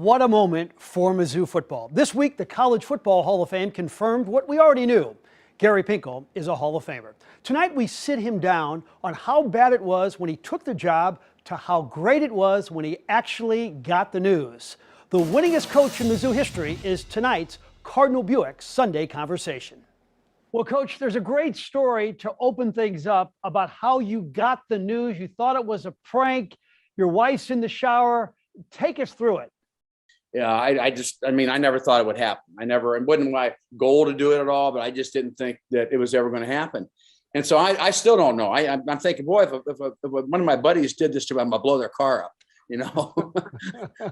What a moment for Mizzou football. This week, the College Football Hall of Fame confirmed what we already knew. Gary Pinkel is a Hall of Famer. Tonight, we sit him down on how bad it was when he took the job to how great it was when he actually got the news. The winningest coach in Mizzou history is tonight's Cardinal Buick Sunday Conversation. Well, Coach, there's a great story to open things up about how you got the news. You thought it was a prank. Your wife's in the shower. Take us through it. Yeah, I never thought it would happen. It wasn't my goal to do it at all, but I just didn't think that it was ever going to happen. And so I still don't know. I'm thinking, boy, if one of my buddies did this to me, I'm going to blow their car up, you know.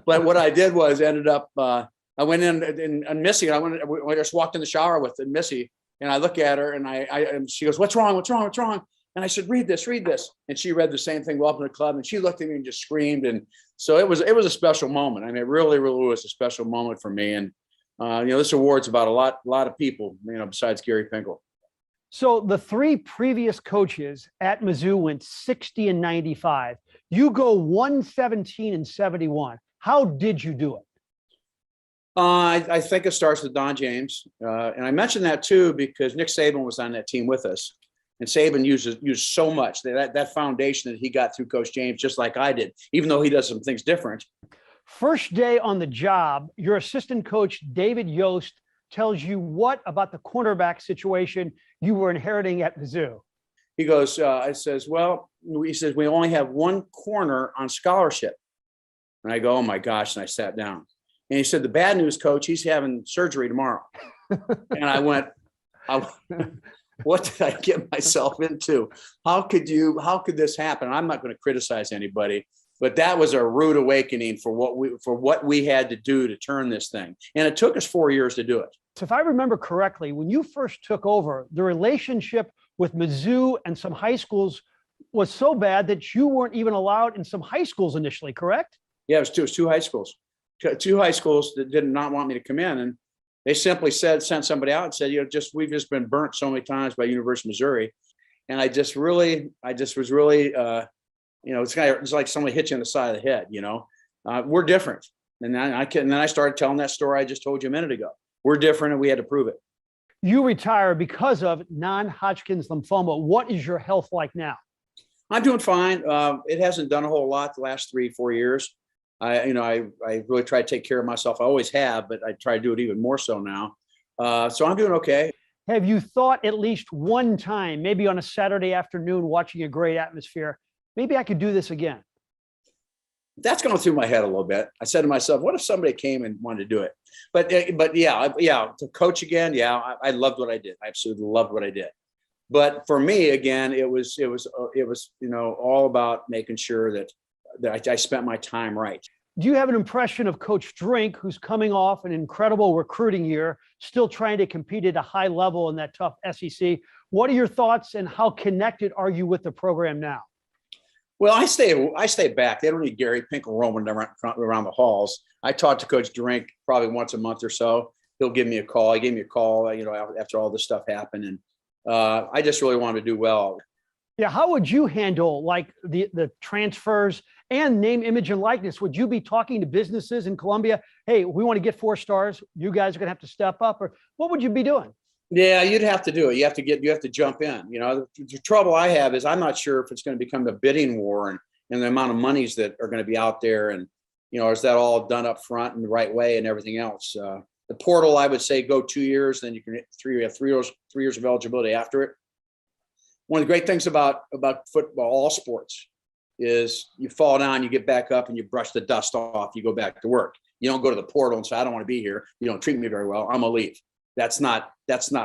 But what I did was I went in and Missy, I just walked in the shower with Missy, and I look at her and she goes, what's wrong? And I said, read this. And she read the same thing, Welcome to the Club. And she looked at me and just screamed. And so it was a special moment. I mean, it really was a special moment for me. And, this award's about a lot of people, besides Gary Pinkel. So the three previous coaches at Mizzou went 60 and 95. You go 117 and 71. How did you do it? I think it starts with Don James. And I mentioned that too, because Nick Saban was on that team with us. And Saban used so much that foundation that he got through Coach James, just like I did, even though he does some things different. First day on the job, your assistant coach, David Yost, tells you what about the cornerback situation you were inheriting at Mizzou? He goes, he says, we only have one corner on scholarship. And I go, oh my gosh. And I sat down. And he said, the bad news, Coach, he's having surgery tomorrow. And I went, what did I get myself into? How could this happen? I'm not going to criticize anybody, but that was a rude awakening for what we had to do to turn this thing. And it took us 4 years to do it. So if I remember correctly, when you first took over, the relationship with Mizzou and some high schools was so bad that you weren't even allowed in some high schools initially, correct? Yeah, it was two high schools. Two high schools that did not want me to come in. And they simply sent somebody out and said, we've just been burnt so many times by University of Missouri. And I just was really, it's like somebody hit you on the side of the head, we're different. And then I started telling that story I just told you a minute ago. We're different and we had to prove it. You retire because of non-Hodgkin's lymphoma. What is your health like now? I'm doing fine. It hasn't done a whole lot the last 3-4 years. I really try to take care of myself. I always have, but I try to do it even more so now. So I'm doing okay. Have you thought at least one time, maybe on a Saturday afternoon, watching a great atmosphere, maybe I could do this again? That's going through my head a little bit. I said to myself, what if somebody came and wanted to do it? But yeah, to coach again. Yeah, I loved what I did. I absolutely loved what I did. But for me, again, it was all about making sure that I spent my time right. Do you have an impression of Coach Drink, who's coming off an incredible recruiting year, still trying to compete at a high level in that tough SEC? What are your thoughts and how connected are you with the program now? Well, I stay back. They don't need Gary Pinkel roaming around the halls. I talk to Coach Drink probably once a month or so. He'll give me a call. He gave me a call, after all this stuff happened. And I just really wanted to do well. Yeah, how would you handle like the transfers and name, image, and likeness? Would you be talking to businesses in Columbia? Hey, we want to get 4 stars. You guys are going to have to step up, or what would you be doing? Yeah, you'd have to do it. You have to jump in. The trouble I have is I'm not sure if it's going to become a bidding war and the amount of monies that are going to be out there. And, is that all done up front in the right way and everything else? The portal, I would say, go 2 years, then you can have 3 years of eligibility after it. One of the great things about football, all sports, is you fall down, you get back up, and you brush the dust off. You go back to work. You don't go to the portal and say, I don't want to be here. You don't treat me very well. I'm gonna leave. That's not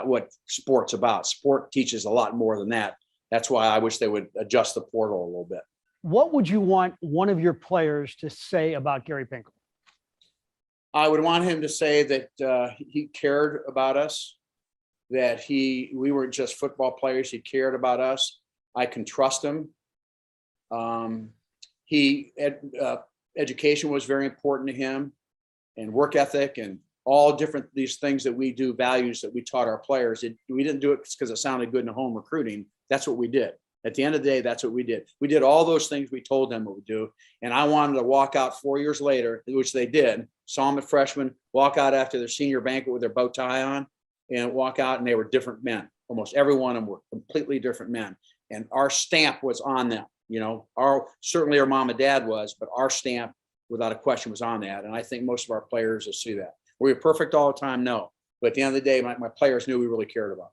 what sport's about. Sport teaches a lot more than that. That's why I wish they would adjust the portal a little bit. What would you want one of your players to say about Gary Pinkel? I would want him to say that he cared about us, that we weren't just football players. He cared about us. I can trust him. Education was very important to him, and work ethic, and all different these things that we do, values that we taught our players. We didn't do it because it sounded good in home recruiting. That's what we did. At the end of the day, that's what we did. We did all those things we told them what we do. And I wanted to walk out 4 years later, which they did. Saw them at freshman, walk out after their senior banquet with their bow tie on, and walk out, and they were different men. Almost every one of them were completely different men. And our stamp was on them. You know, certainly our mom and dad was, but our stamp, without a question, was on that. And I think most of our players will see that. Were we perfect all the time? No. But at the end of the day, my players knew we really cared about.